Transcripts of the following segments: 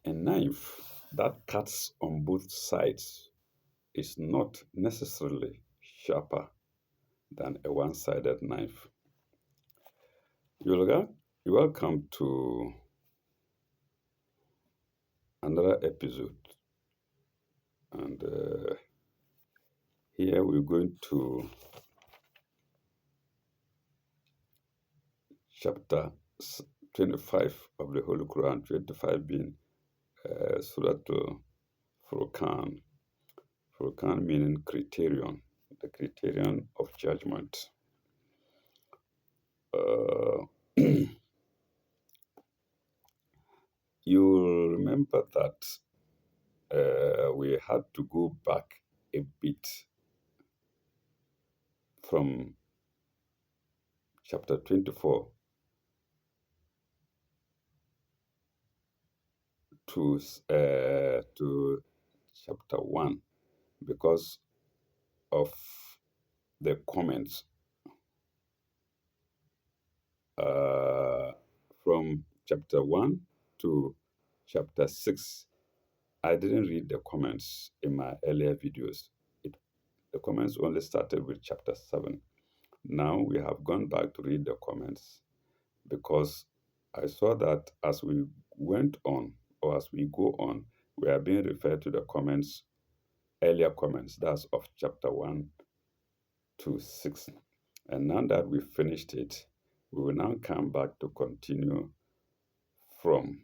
A knife that cuts on both sides is not necessarily sharper than a one sided knife. You're welcome to another episode, and here we're going to chapter 25 of the Holy Quran, 25 being Surah Furqan. Furqan meaning criterion, the criterion of judgment. Uh, you remember that we had to go back a bit from chapter 24 to chapter 1 because of the comments uh, from chapter 1 to chapter 6. I didn't read the comments in my earlier videos. The comments only started with chapter 7. Now we have gone back to read the comments because I saw that as we went on or as we go on, we are being referred to the comments, earlier comments, that's of chapter 1 to 6. And now that we finished it, we will now come back to continue from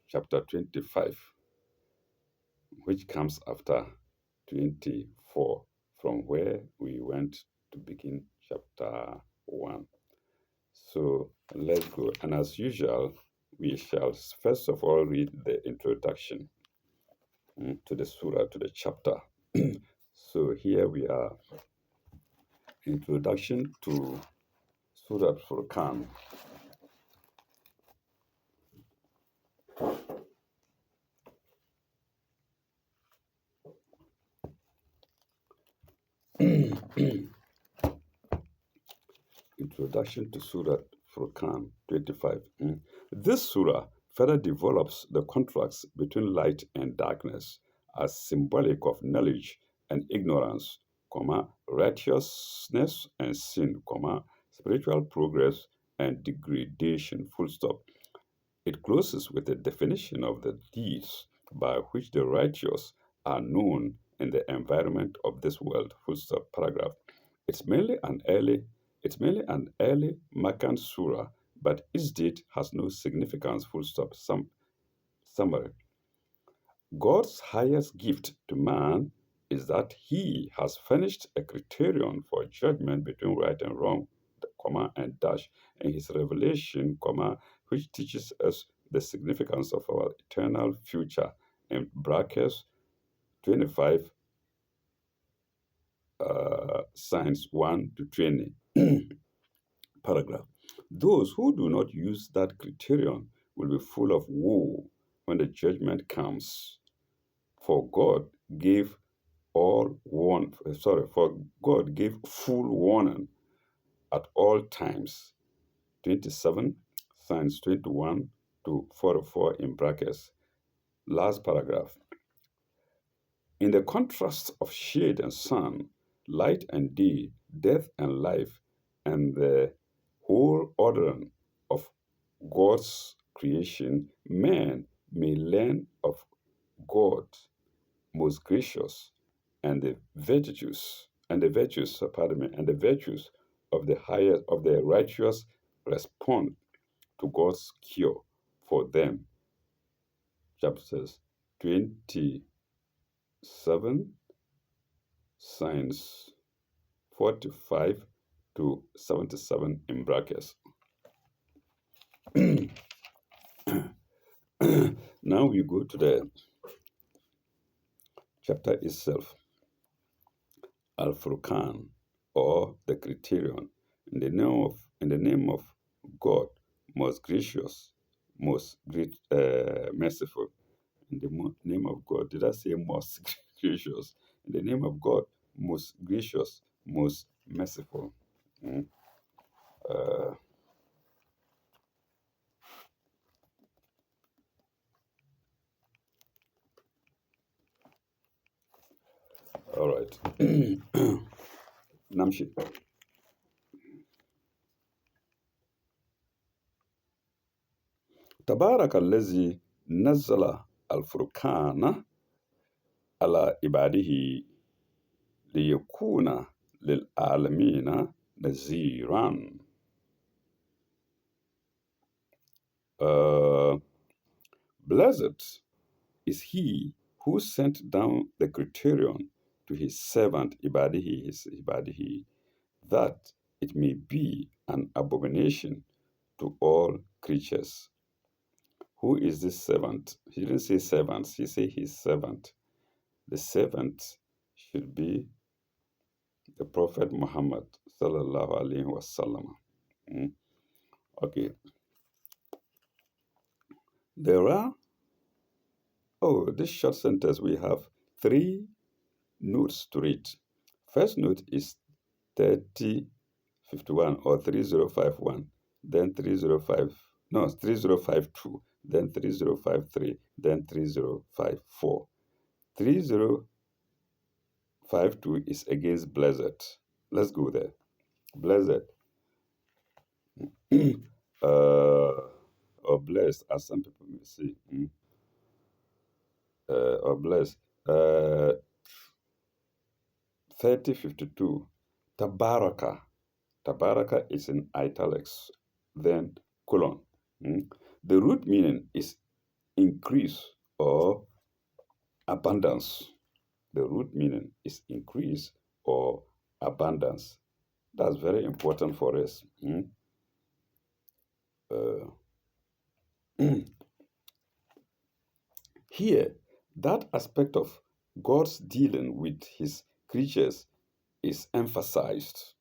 chapter 25, which comes after 24, from where we went to begin chapter 1. So let's go. And as usual, we shall first of all read the introduction to the surah, to the chapter. So here we are, introduction to Surah Furqan. Introduction to Surah Furqan 25. This surah further develops the contrast between light and darkness as symbolic of knowledge and ignorance, righteousness and sin, spiritual progress and degradation, full stop. It closes with a definition of the deeds by which the righteous are known in the environment of this world, full stop, paragraph. It's mainly an early it's mainly an early Maccan surah, but its date has no significance, full stop. Summary. God's highest gift to man is that he has furnished a criterion for judgment between right and wrong, and dash, in his revelation, which teaches us the significance of our eternal future, in brackets 25, signs 1 to 20. Paragraph. Those who do not use that criterion will be full of woe when the judgment comes. For God gave for God gave full warning at all times. 27, signs 21 to 44 in brackets. Last paragraph. In the contrast of shade and sun, light and day, death and life, and the whole ordering of God's creation, man may learn of God most gracious and the virtues and the virtues, and the virtues of the righteous respond to God's cure for them. Chapters 27, signs 45 to 77 in brackets. Now we go to the chapter itself. Al-Furqan, or the criterion, in the name of God, most gracious, most merciful. In the name of God, did I say most gracious? In the name of God, most gracious, most merciful. right. نمشي. تبارك الذي نزل الفرقان على عباده ليكون للعالمين نذيرا. Blessed is he who sent down the criterion to his servant Ibadihi, his Ibadihi, that it may be an abomination to all creatures. Who is this servant? He didn't say servants, he said his servant. The servant should be the Prophet Muhammad sallallahu alaihi wasallam. Okay. There are, this short sentence, we have 3 notes to read. First note is 3051 or 3051, then 3052, then 3053, then 3054. 3052 is against blessed. Let's go there. Blessed. Or blessed, as some people may say. Or blessed. 3052. Tabaraka. Tabaraka is in italics, then colon. The root meaning is increase or abundance. The root meaning is increase or abundance. That's very important for us. Here, that aspect of God's dealing with his creatures is emphasized,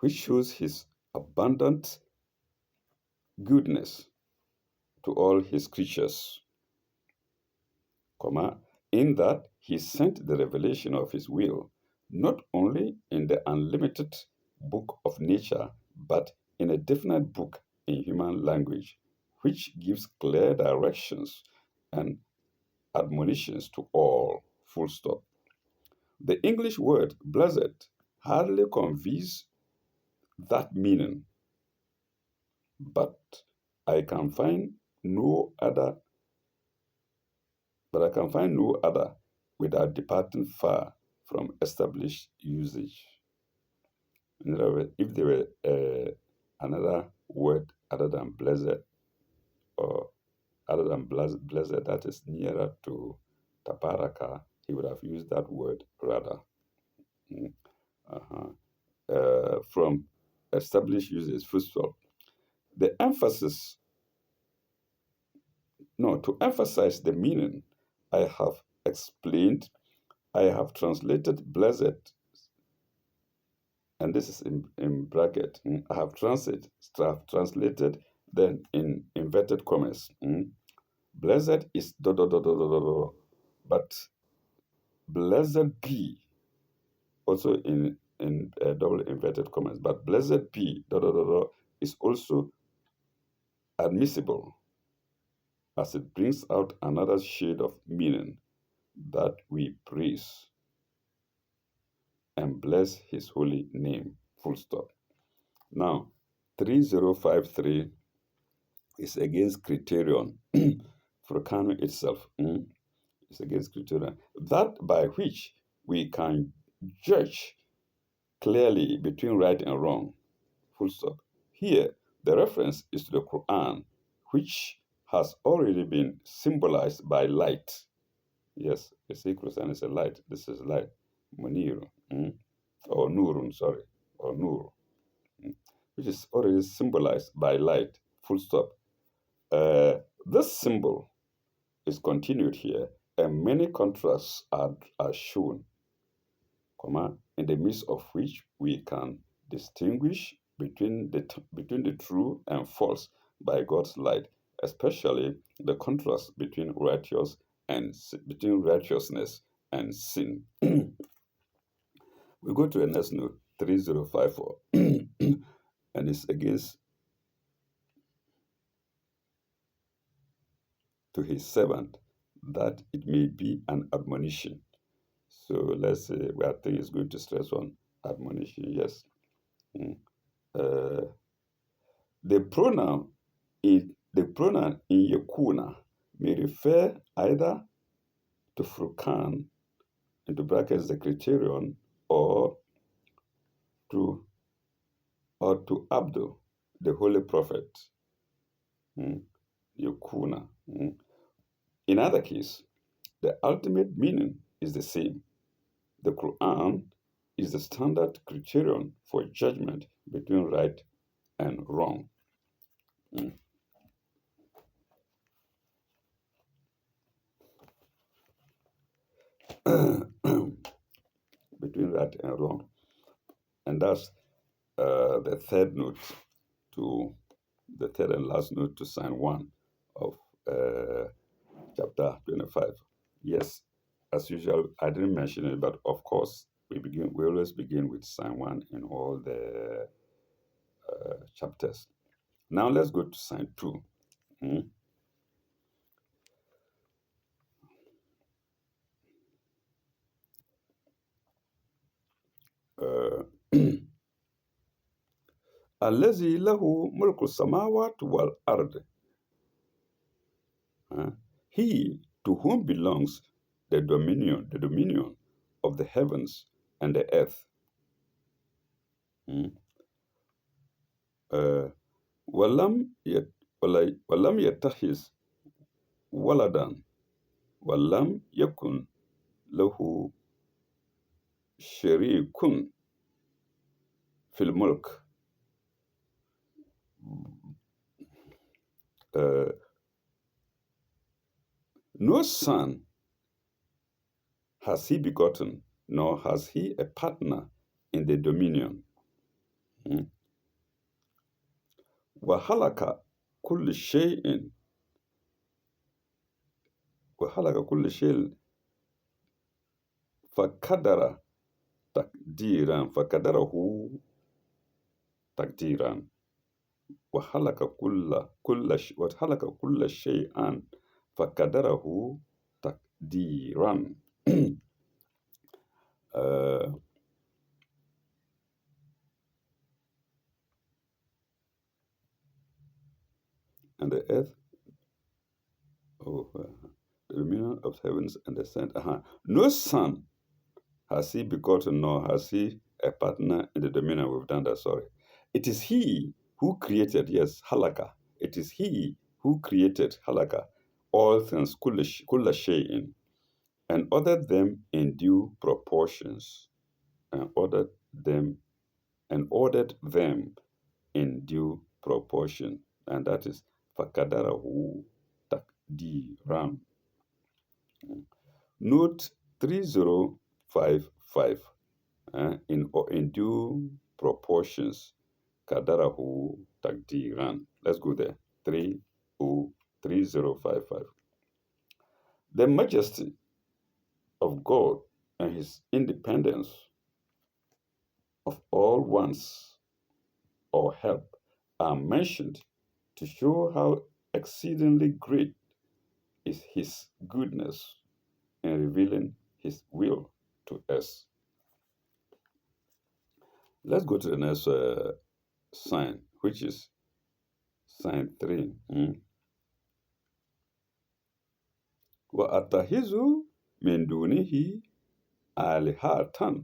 which shows his abundant goodness to all his creatures, in that he sent the revelation of his will not only in the unlimited book of nature, but in a definite book in human language, which gives clear directions and admonitions to all, full stop. The English word blessed hardly conveys that meaning, but I can find no other without departing far from established usage. In other words, if there were another word other than blessed, or other than blessed that is nearer to tabaraka, he would have used that word rather. From established usage, first of all. To emphasize the meaning I have explained, I have translated blessed, and this is in bracket. I have translated then in inverted commas. Blessed is dot dot dot dot dot dot, but blessed be, also in double inverted commas, but blessed be dot dot dot dot is also admissible, as it brings out another shade of meaning that we praise and bless his holy name, full stop. Now, 3053 is against criterion. Fracano itself is against criterion. That by which we can judge clearly between right and wrong, full stop. Here, the reference is to the Quran, which has already been symbolized by light. Yes, the sacred sign is a light. This is light. Munir. Or Nurun, sorry. Or Nur. Which is already symbolized by light. Full stop. This symbol is continued here, and many contrasts are shown, in the midst of which we can distinguish between the true and false by God's light, especially the contrast between righteousness and sin. We go to the next note, 3054, and it's against to his servant, that it may be an admonition. So let's say I think it's going to stress on admonition. Yes. Mm. Uh, the pronoun in Yakuna may refer either to Furkan, into brackets the criterion, or to Abdul, the holy prophet. Mm. Yakuna. Mm. In either case, the ultimate meaning is the same. The Quran is the standard criterion for judgment between right and wrong. Mm. Between right and wrong. And that's the third note to the third and last note to sign one of uh, chapter 25. Yes, as usual, I didn't mention it, but of course, we always begin with sign one in all the chapters. Now let's go to sign two. Mm. Uh, الذي له ملك السماوات والأرض. He to whom belongs the dominion of the heavens and the earth. Mm. Uh, ولم يت- ولم يتخذ ولدا ولم يكن له شريك في الملك. Uh, no son has he begotten, nor has he a partner in the dominion. Mm. وخلق كل شيء وخلق كل شيء فقدر فقدره تقديرا وخلق كل شيء فقدره تقديرا. uh, and the earth, oh, the dominion of heavens and the sand. No son has he begotten, nor has he a partner in the dominion. We've done that, sorry. It is he who created, yes, halaka. It is he who created halaka, all things, kulla shay'in, and ordered them in due proportions, and ordered them in due proportion. And that is fakadarahu takdiran. Note 3055. In due proportions, kadarahu takdiran. Let's go there. 3055. The majesty of God and his independence of all wants or help are mentioned to show how exceedingly great is his goodness in revealing his will to us. Let's go to the next sign, which is sign 3. وَأَتَّخِذُوا مِن دُونِهِ آلِهَةً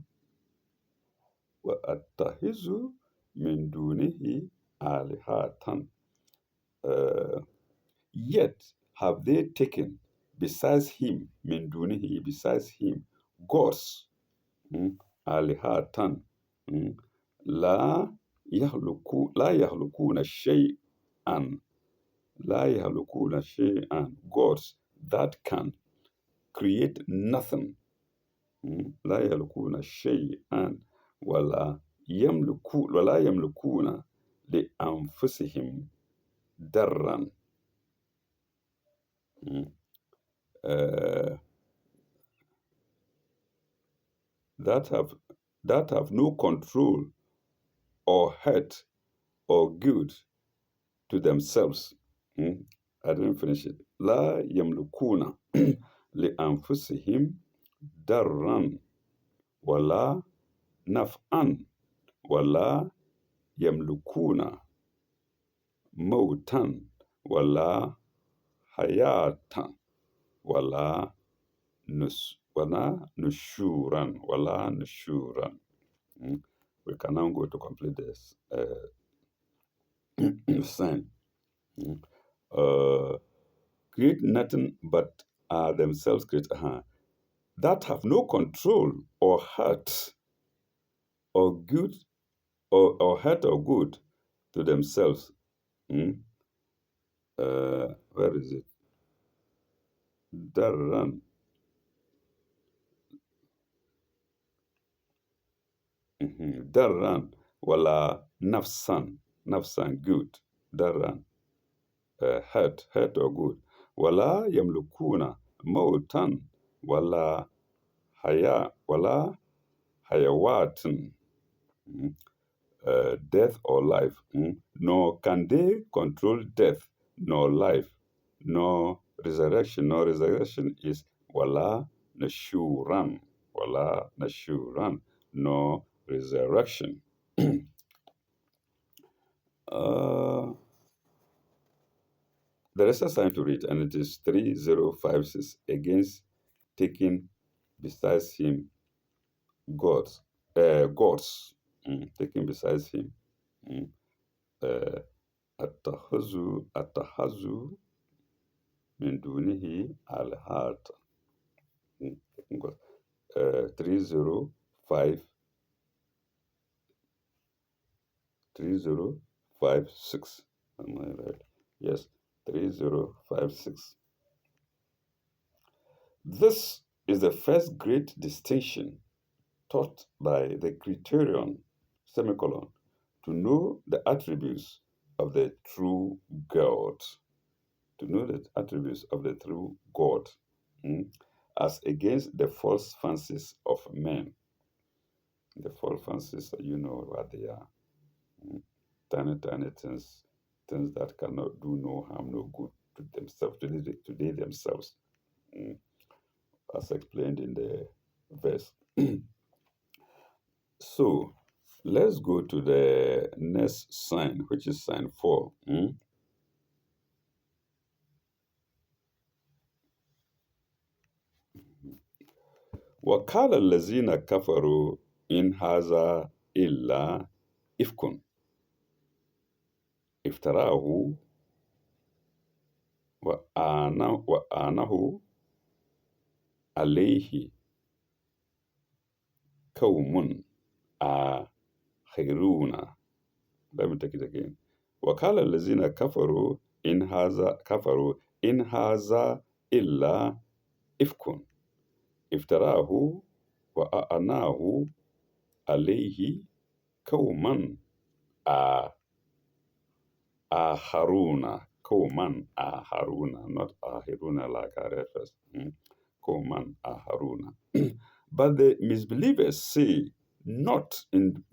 وَأَتَّخِذُوا مِن دُونِهِ آلِهَةً. Yet have they taken besides him, min dunihi, besides him, gods, alihatan, la yahlukuna shay'an, la yahlukuna shay'an, gods that can create nothing, la yahlukuna shay'an, wala yamlukuna li anfusihim darran. Uh, that have no control or hurt or good to themselves. I didn't finish it. La yamlukuna li anfusihim darran. ولا نفعا ولا يملكون موتا ولا حياة ولا ولا نشورا. We can now go to complete this sign. Create nothing but are themselves create, that have no control or hurt or good or hurt or good to themselves. Where is it? Darran. Darran wala nafsan good. Darran hurt or good. Wala yamlukuna mautan wala wala hayawatin, death or life. Nor can they control death nor life, nor resurrection. Nor resurrection is wala nashuran. Wala nashuran. Nor resurrection. uh, there is a sign to read, and it is 3056. Against taking besides him gods, taking besides him. Attahazu min dunihi alhat. 305 3056. Am I right? Yes, 3056. This is the first great distinction taught by the criterion, semicolon, to know the attributes of the true God. To know the attributes of the true God, as against the false fancies of men. The false fancies, you know what they are. Tiny things, things that cannot do no harm, no good to themselves, to they themselves, as explained in the verse. So, let's go to the next sign, which is sign 4. وقال الذين كفروا إن هذا إلا إفك افتراه وآنه عليه قوم آخرون. Let me take it again. وقال الذين كفروا إن هذا إلا إفك افتراه وآنه عليه قوما آخرون. قوما آخرون, not آخرون like I read first. قوما آخرون. But the misbelievers say, not in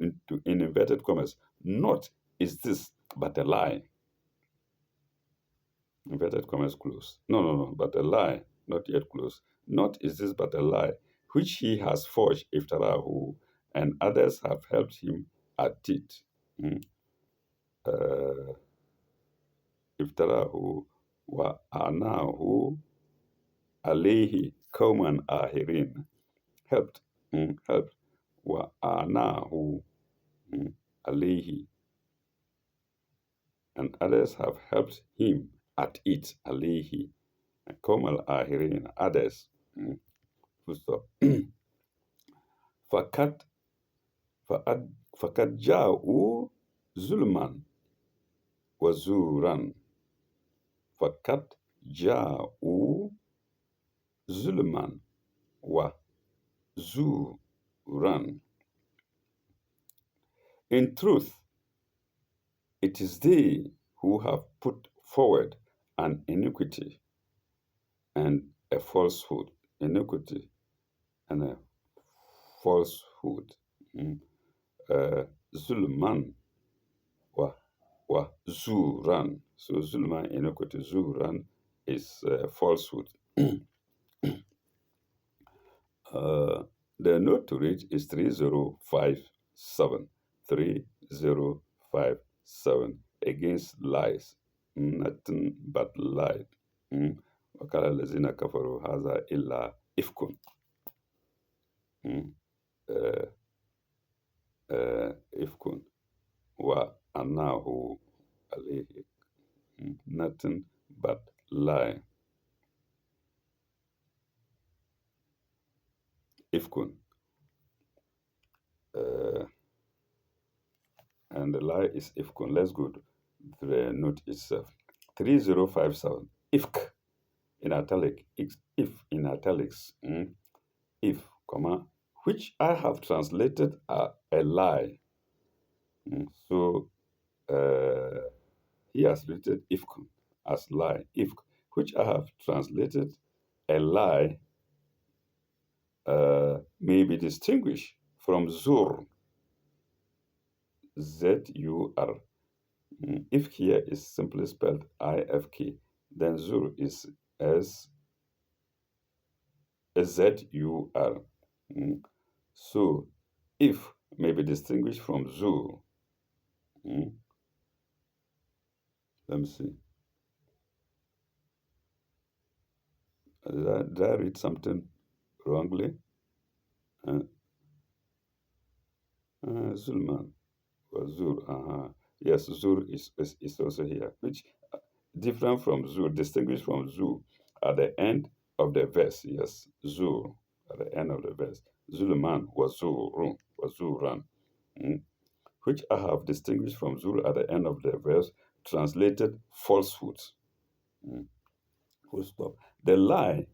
inverted commas, not is this but a lie. Inverted commas close. No, but a lie, not yet close. Not is this but a lie, which he has forged iftarahu, and others have helped him at it. Iftarahu wa anahu alayhi kauman ahirin. Helped, wa anahu alayhi, and others have helped him at it, alayhi, kauman ahirin, others. Full stop. فقد فقد جاءوا ظلما وزورا. فقد جاءوا ظلما وزورا. In truth, it is they who have put forward an iniquity and a falsehood. Iniquity and a falsehood. Zulman wa zuran. So zulman, iniquity, zuran is falsehood. The node to reach is 3057. 3057 against lies. Nothing but lies. وقال الذين كفروا هذا إلا إفك. آه، إفك وأناه عليه. Nothing but lie. Ifkun. Uh, and the lie is Ifkun. Let's go to the note itself. 3057. Ifk in italic. If in italics. If, comma, which I have translated a lie. So he has written Ifkun as lie. If, which I have translated a lie, may be distinguished from zur, Z-U-R. If here is simply spelled I-F-K, then zur is S-Z-U-R. So, if may be distinguished from zur. Let me see. Did I read something wrongly? Zulman. Zur. Yes, zur is also here, which different from zur, distinguished from zur at the end of the verse. Yes, zur at the end of the verse. Zulman was zuran, which I have distinguished from zur at the end of the verse, translated falsehoods. Full stop. The lie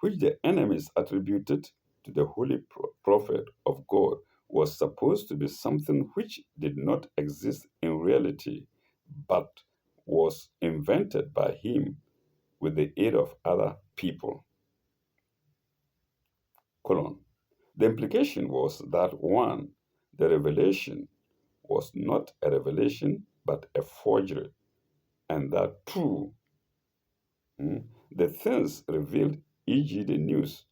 which the enemies attributed to the holy prophet of God was supposed to be something which did not exist in reality, but was invented by him with the aid of other people. Colon. The implication was that one, the revelation was not a revelation but a forgery, and that two, the things revealed, e.g., the news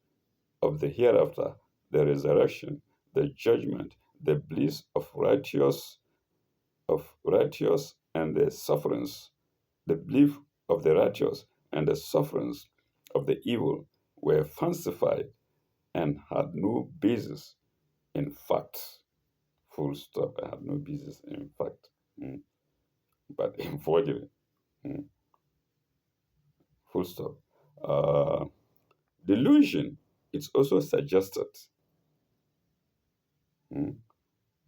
of the hereafter, the resurrection, the judgment, the bliss of righteous and the sufferings, the belief of the righteous and the sufferings of the evil were fancified and had no basis in fact. Full stop. I had no basis in fact, but in forgery. Full stop. Delusion. It's also suggested.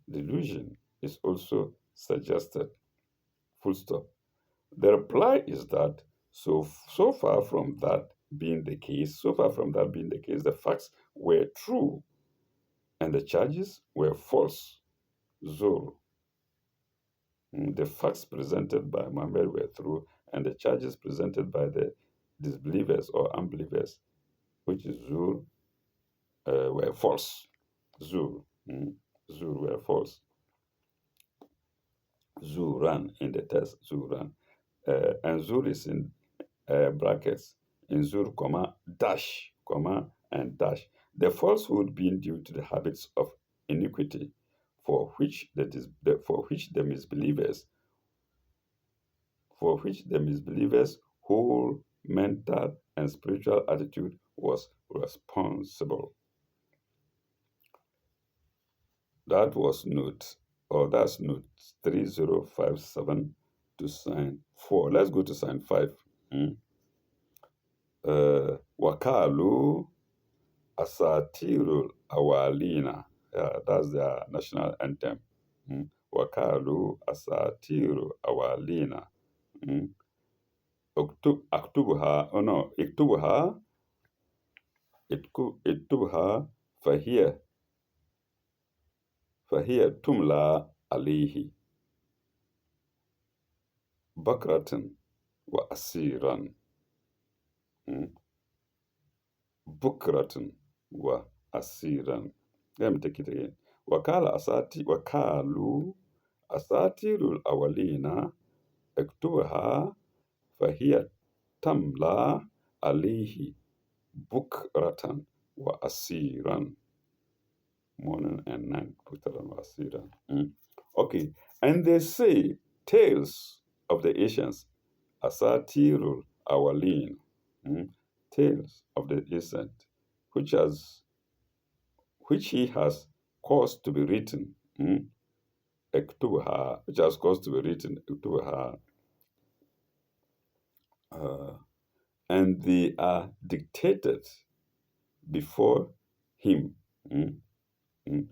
Delusion is also suggested. Full stop. The reply is that so far from that being the case, the facts were true and the charges were false. Zul. The facts presented by Muhammad were true and the charges presented by the disbelievers or unbelievers, which is Zul, were false. Zul. Zul were false. Zuran in the text, Zuran. And Zul is in brackets, in Zur, comma, dash, comma, and dash. The falsehood being due to the habits of iniquity for which the misbelievers' whole mental and spiritual attitude was responsible. That's note 3057 to sign 4. Let's go to sign 5. Wakalu Asatirul Awalina. Yeah, that's their national anthem. Wakalu Asatiru Awalina. Iktubuha Fahia Tumla Alihi Bakratan wa Asiran. Bukratan wa Asiran. Let me take it again. Wakalu Asatirul Awalina Iktubuha Fahia Tamla Alihi Bukratan wa Asiran. morning and night. Buktaran wa asiran. Okay, and they say tales of the Asians, asatirul awalin, tales of the ancient, which has which he has caused to be written, ektuha, which has caused to be written, ektuha, uh, and they are dictated before him. Mm, mm.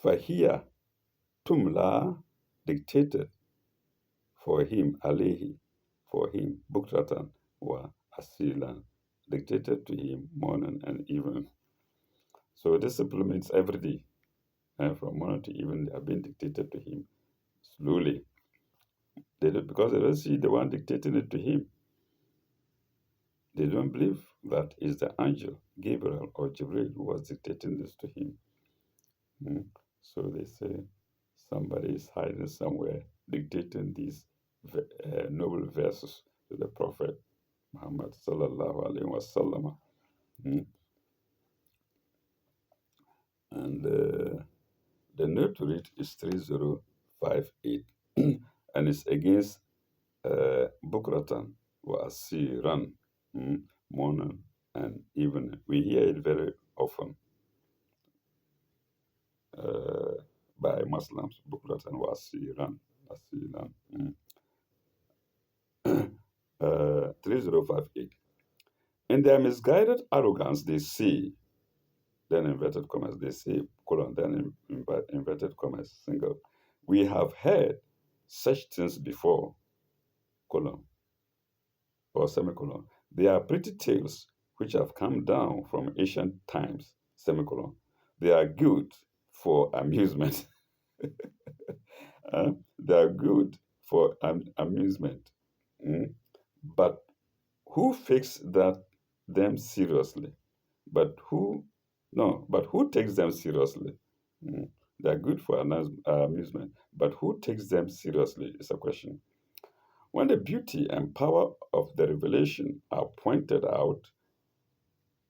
Fahia tumla, dictated for him, alayhi, for him, bukratan wa asilan, dictated to him morning and evening. So this simply means every day, and from morning to evening, they are being dictated to him slowly. Because they don't see the one dictating it to him. They don't believe that is the angel, Gabriel or Jibril, who was dictating this to him. So they say somebody is hiding somewhere, dictating these noble verses to the Prophet Muhammad sallallahu alaihi wasallam. And the note to it is 3058, and it's against Bukratan wa Asiran, morning and evening. We hear it very often by Muslims, Bukratan wa Asiran. 3058. In their misguided arrogance, they say, then inverted commas, they say, colon, then inverted commas, single, we have heard such things before, colon, or semicolon. They are pretty tales which have come down from ancient times, semicolon. They are good for amusement. They are good for amusement. But who takes them seriously? But who, no, but who takes them seriously? They are good for amusement, but who takes them seriously is a question. When the beauty and power of the revelation are pointed out,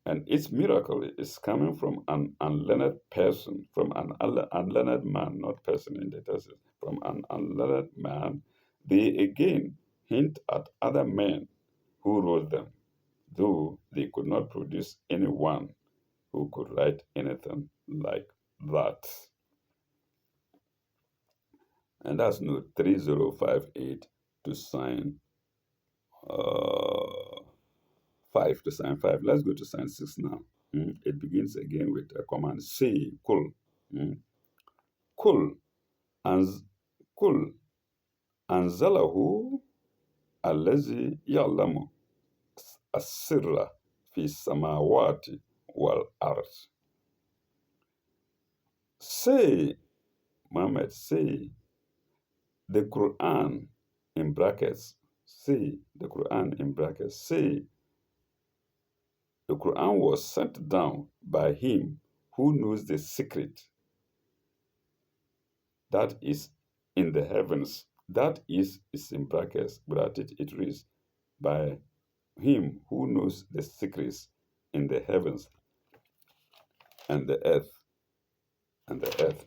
and its miracle is coming from an unlearned person, from an unlearned man, not person in the text, from an unlearned man, they again hint at other men who wrote them, though they could not produce anyone who could write anything like that. And that's note 3058 to sign 5, to sign 5. Let's go to sign 6 now. It begins again with a command, say, kul. Kul, anz, kul, anzalahu, allazi ya'lamu, asirra fi samawati wal ard. Say, Muhammad, say, the Quran in brackets, say, the Quran in brackets, say, the Quran was sent down by him who knows the secret that is in the heavens. That is in brackets, but it reads, by him who knows the secrets in the heavens and the earth. And the earth.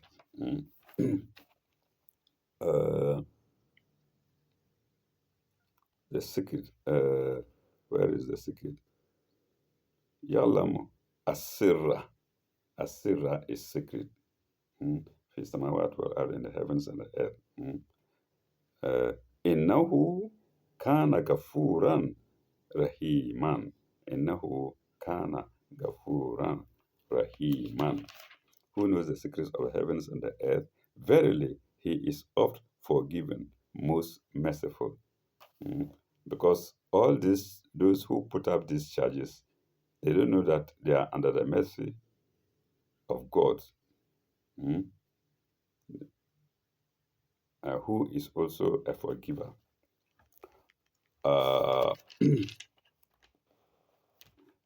The secret. Where is the secret? Yalamu. Asirra. Asirra is secret. Fi samawat wal ard, in the heavens and the earth. Innahu kana gafuran rahiman. Innahu kana gafuran rahiman. Who knows the secrets of the heavens and the earth? Verily, he is oft forgiven, most merciful. Because all this, those who put up these charges, they don't know that they are under the mercy of God, who is also a forgiver.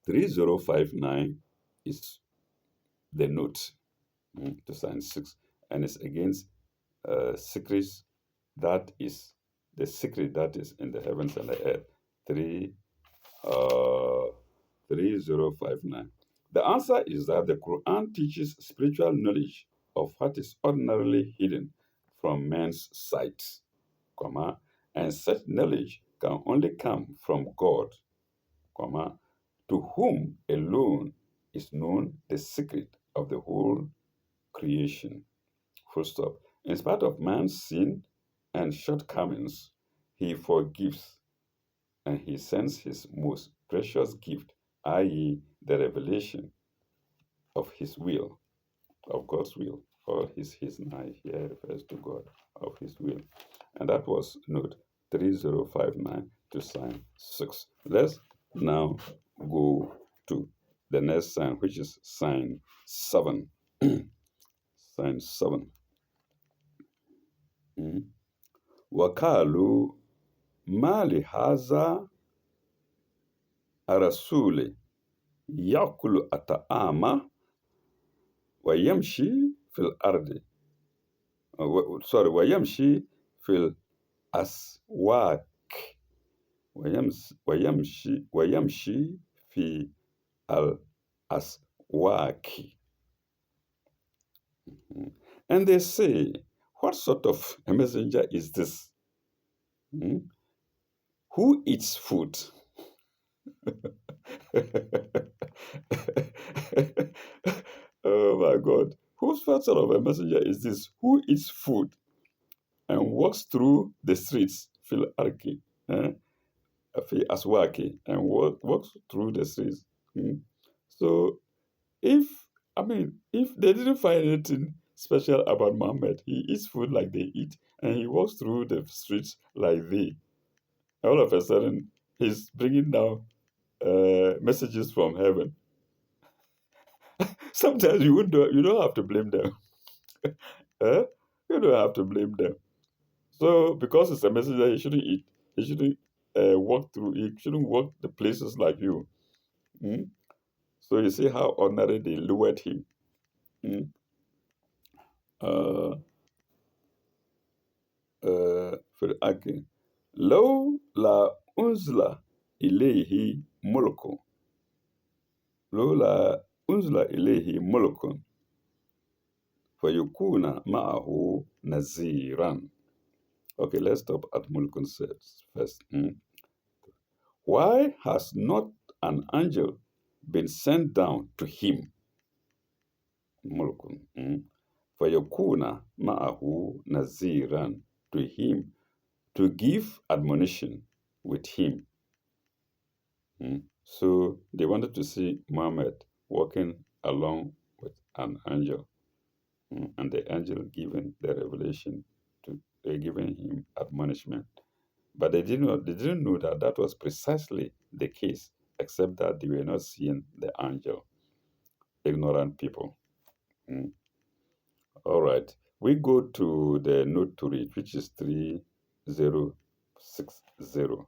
3059 is the note to sign 6, and it's against secrets, that is the secret that is in the heavens and the earth. 3059. The answer is that the Quran teaches spiritual knowledge of what is ordinarily hidden from men's sight, comma, and such knowledge can only come from God, comma, to whom alone is known the secret of the whole creation. Full stop. In spite of man's sin and shortcomings, he forgives and he sends his most precious gift, i.e., the revelation of his will, of God's will, or his nigh here refers to God, of his will. And that was note 3059 to sign 6. Let's now go to the next sign, which is sign 7. Sign 7. Mm. Wakalu mali haza arasuli yakulu ata'ama wa yamshi fil ardi. Wayamshi fil aswak. Wayamshi fi al aswaki. And they say, what sort of a messenger is this? Hmm? Who eats food? Oh my God. Whose sort of a messenger is this? Who eats food and walks through the streets, fil arki, fi aswaki, and walks through the streets? Hmm? So if if they didn't find anything special about Muhammad, he eats food like they eat, and he walks through the streets like they. All of a sudden, he's bringing down messages from heaven. Sometimes you don't have to blame them. Eh? You don't have to blame them. So because it's a messenger, he shouldn't eat. He shouldn't walk through. He shouldn't walk the places like you. Hmm? So you see how ordinary they lured him. Hmm? Uh, في الأكل لو لا أنزل إليه ملك لو لا أنزل إليه ملك فيكون معه نذيرا. Okay, let's stop at Mulkun first. Why has not an angel been sent down to him? Mulkun. فيكون معه نذيرا, to him, to give admonition with him. So they wanted to see Muhammad walking along with an angel, and the angel giving the revelation to giving him admonishment. But they didn't know that that was precisely the case, except that they were not seeing the angel. Ignorant people. Mm. All right, we go to the note to read, which is 3060,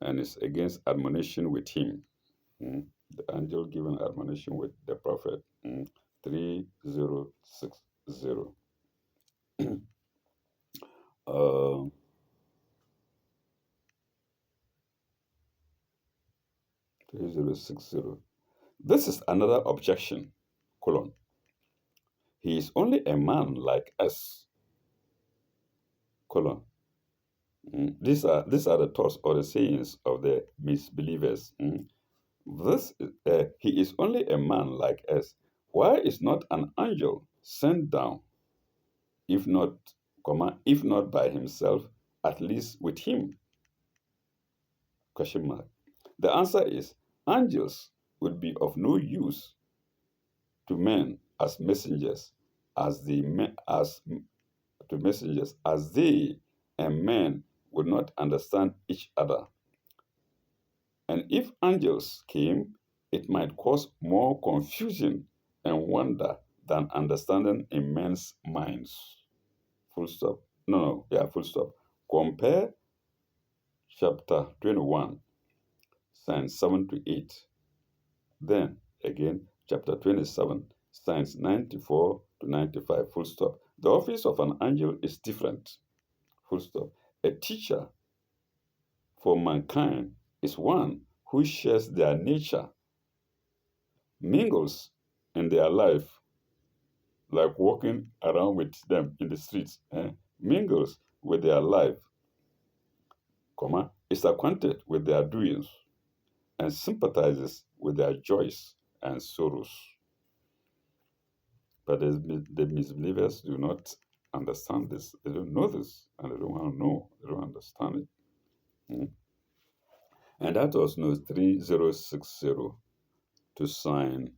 and it's against admonition with him. The angel giving admonition with the prophet. 3060. uh, 3060. This is another objection, colon. He is only a man like us, colon. These are the thoughts or the sayings of the misbelievers. He is only a man like us. Why is not an angel sent down, if not, if not by himself, at least with him? Question mark. The answer is angels would be of no use to men as messengers, as to messengers, as they and men would not understand each other. And if angels came, it might cause more confusion and wonder than understanding in men's minds. Full stop. No, yeah, full stop. Compare chapter 21, signs 7 to 8. Then again, chapter 27, signs 94 to 95, full stop. The office of an angel is different, full stop. A teacher for mankind is one who shares their nature mingles in their life, like walking around with them in the streets, mingles with their life, is acquainted with their doings, and sympathizes with their joys and sorrows. But the misbelievers do not understand this. They don't know this, and they don't want to know. They don't understand it. Mm. And that was note 3060 to sign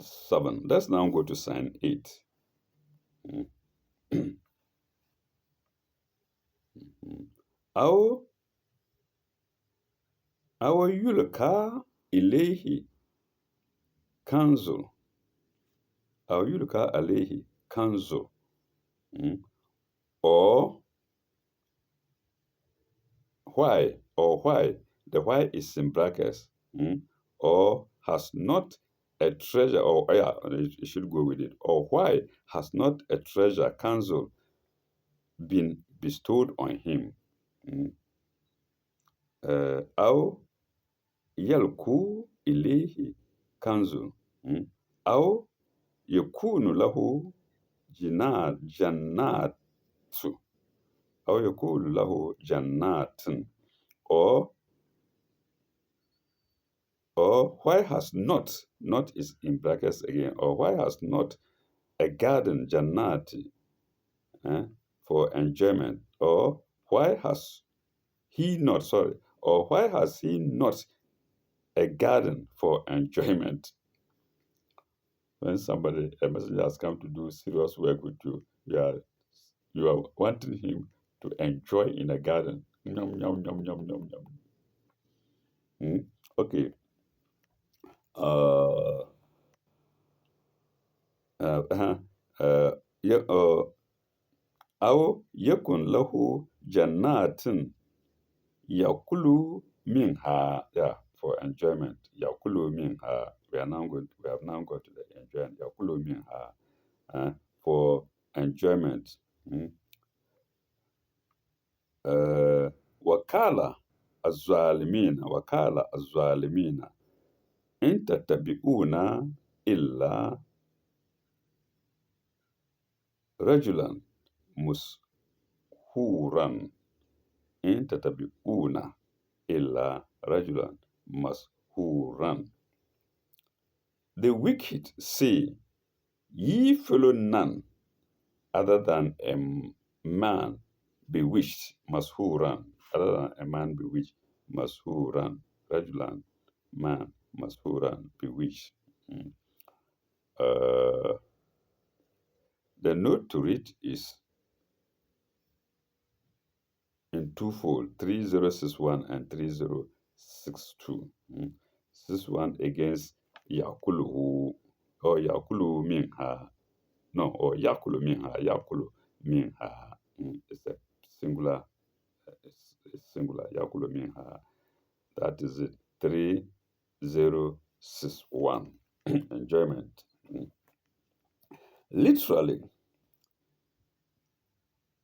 7. Let's now go to sign 8. Mm. أو يلقى إليه كنز يلقى عليه كنز or why the why is in brackets, or has not a treasure, or yeah, it should go with it, or why has not a treasure counsel been bestowed on him, أو يلقوا إليه كنز أو يكون له جنات أو يكون له جنات or why has not is in brackets again, or why has not a garden jannati for enjoyment, or why has he not, sorry, or why has he not a garden for enjoyment? When a messenger has come to do serious work with you, you are wanting him to enjoy in a garden. Yum, yum, yum, yum, yum, yum. Okay. Uh, uh, uh, yeah, أو يكن له جنات يأكل منها, yeah, for enjoyment. يأكل منها. We have now got to the enjoyment. يأكل منها, for enjoyment. وقال الظالمين إن تتبعون إلا رجلا مسحورا إن تتبعون إلا رجلا مسحورا. The wicked say, ye follow none other than a man bewitched, mashuran, other than a man bewitched, mashuran, rajulan, man, mashuran, bewitched. The note to read is in twofold, 3061 and 3062. 61 against Yakulu, or Yakulu minha. No, or Yakulu minha, Yakulu minha. It's a singular, Yakulu minha. That is it, 3061. Enjoyment. Literally,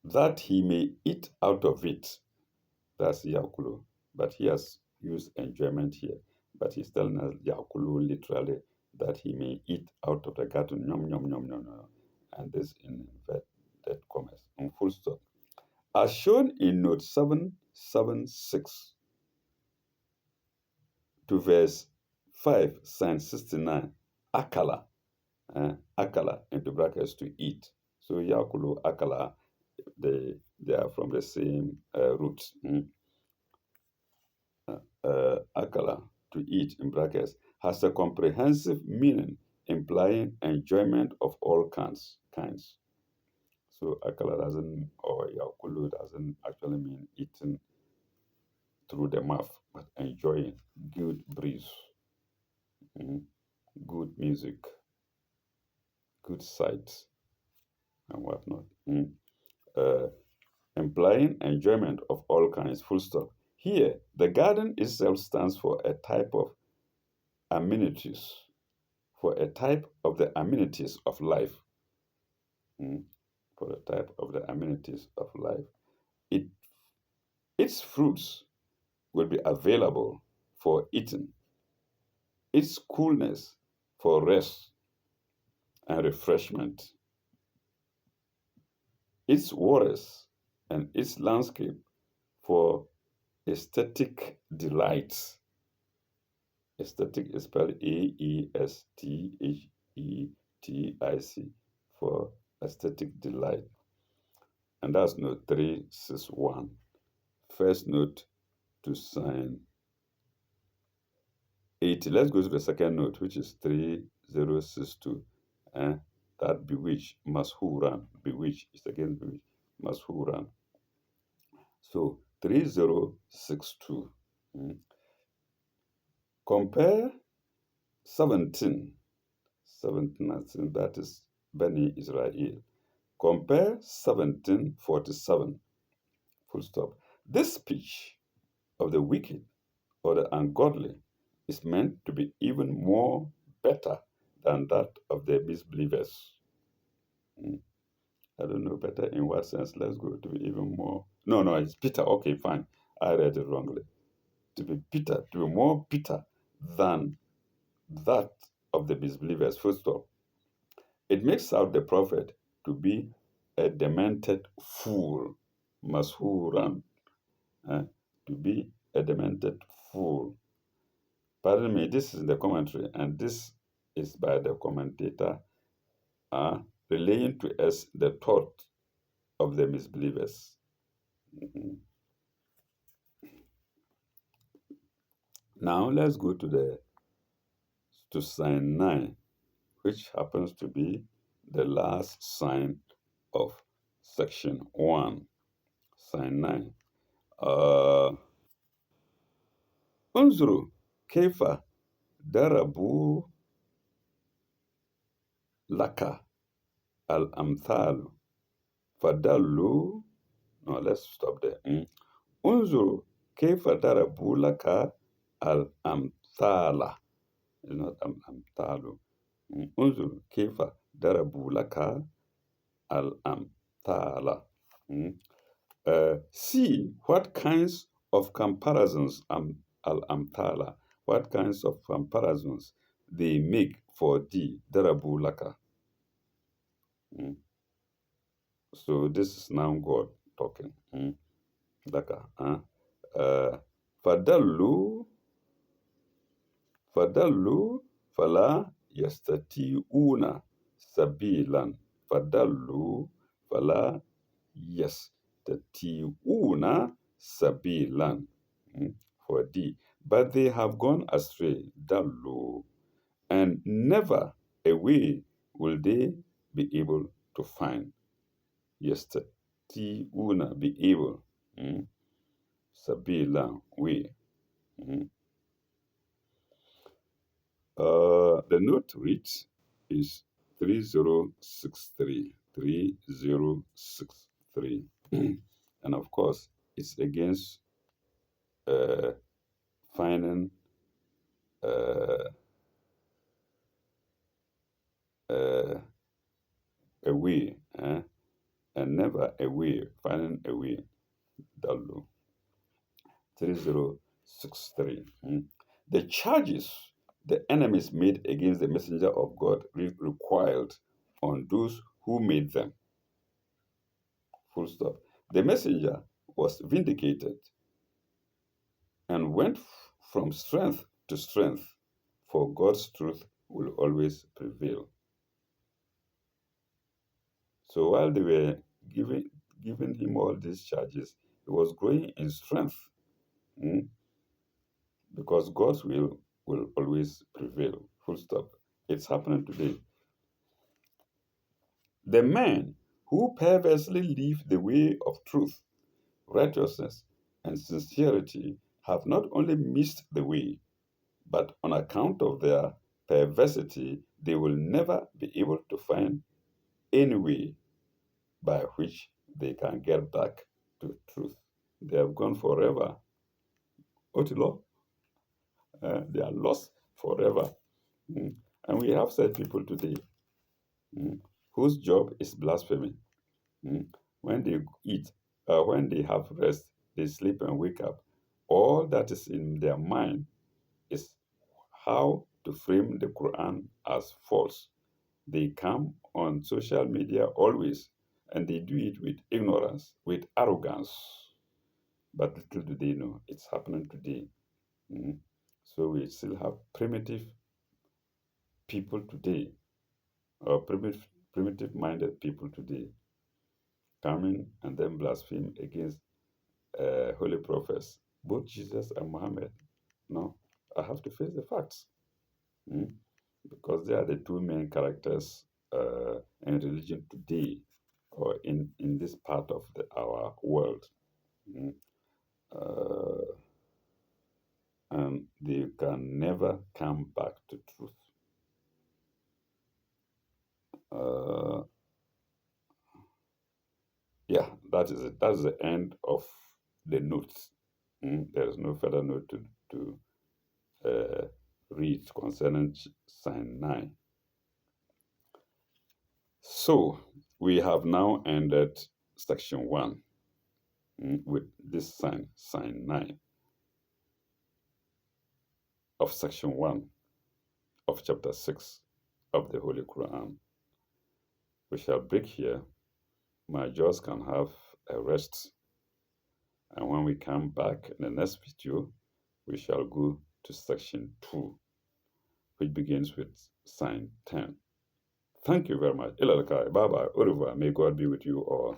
that he may eat out of it. That's Yakulu. But he has used enjoyment here. But he's telling us Yakulu literally that he may eat out of the garden. Yum, yum, yum, yum, yum. And this in inverted commas. On full stop. As shown in note 776 to verse 5, sign 69, akala, akala into brackets to eat. So Yakulu, akala, they are from the same root. Akala, to eat in brackets, has a comprehensive meaning implying enjoyment of all kinds. So akala doesn't, or yakulu doesn't actually mean eating through the mouth, but enjoying good breeze, good music, good sights, and whatnot. Implying enjoyment of all kinds, full stop. Here, the garden itself stands for a type of amenities, for a type of the amenities of life. For the type of the amenities of life. Its fruits will be available for eating its coolness for rest and refreshment, its waters and its landscape for aesthetic delights. Aesthetic is spelled Aesthetic for aesthetic delight. And that's note 361. First note to sign 80. Let's go to the second note, which is 3062. Eh? That bewitch, mashuran. Bewitch is again bewitch, mashuran. So 3062. Mm. Compare 17. 17, I think that is Beni Israel. Compare 1747. Full stop. This speech of the wicked or the ungodly is meant to be even more better than that of the misbelievers. Mm. I don't know better in what sense. Let's go to be even more. No, it's bitter. Okay, fine. I read it wrongly. To be bitter, to be more bitter than that of the misbelievers. Full stop. It makes out the prophet to be a demented fool. Mashuran. eh, to be a demented fool. Pardon me, this is the commentary, and this is by the commentator relaying to us the thought of the misbelievers. Mhm. Now let's go to sign 9, which happens to be the last sign of section 1. Sign 9. انظروا كيف ضربوا لك الأمثال فدلوا. No, let's stop there. انظروا كيف ضربوا لك الأمثال. It's not الأمثال. انظروا كيف ضربوا لك الأمثال. See what kinds of comparisons al-amthala, what kinds of comparisons they make for thee, darabu laka. So this is now God talking. Laka. Fadallu fala yastati'una sabilan. Fadallu fala yastati'una sabilan. For thee. But they have gone astray, dallu, and never a way will they be able to find. Yastati'una, be able. Sabila, way. The note reads is 3063. 3063. And of course, it's against finding a way, and never a way, finding a way. Dalu 3063. The charges the enemies made against the messenger of God required on those who made them. Full stop. The messenger was vindicated and went from strength to strength, for God's truth will always prevail. So while they were giving him all these charges, he was growing in strength, because God's will always prevail. Full stop. It's happening today. The men who perversely leave the way of truth, righteousness, and sincerity have not only missed the way, but on account of their perversity, they will never be able to find any way by which they can get back to truth. They have gone forever. Otilo, they are lost forever. And we have said people today whose job is blasphemy. When they eat, when they have rest, they sleep and wake up. All that is in their mind is how to frame the Quran as false. They come on social media always, and they do it with ignorance, with arrogance. But little do they know it's happening today. Mm. So we still have primitive people today, or primitive minded people today, coming and then blaspheme against holy prophets, both Jesus and Muhammad. No, I have to face the facts. Mm. Because they are the two main characters in religion today, or in this part of our world. Mm. Uh, and they can never come back to truth. Uh, yeah, that is it. That's the end of the notes. There is no further note to uh, read concerning sign 9. So we have now ended section 1 with this sign 9 of section 1 of chapter 6 of the Holy Quran. We shall break here. My jaws can have a rest. And when we come back in the next video, we shall go to section 2, which begins with sign 10. Thank you very much. Ilalakai. Bye bye. Au revoir. May God be with you all.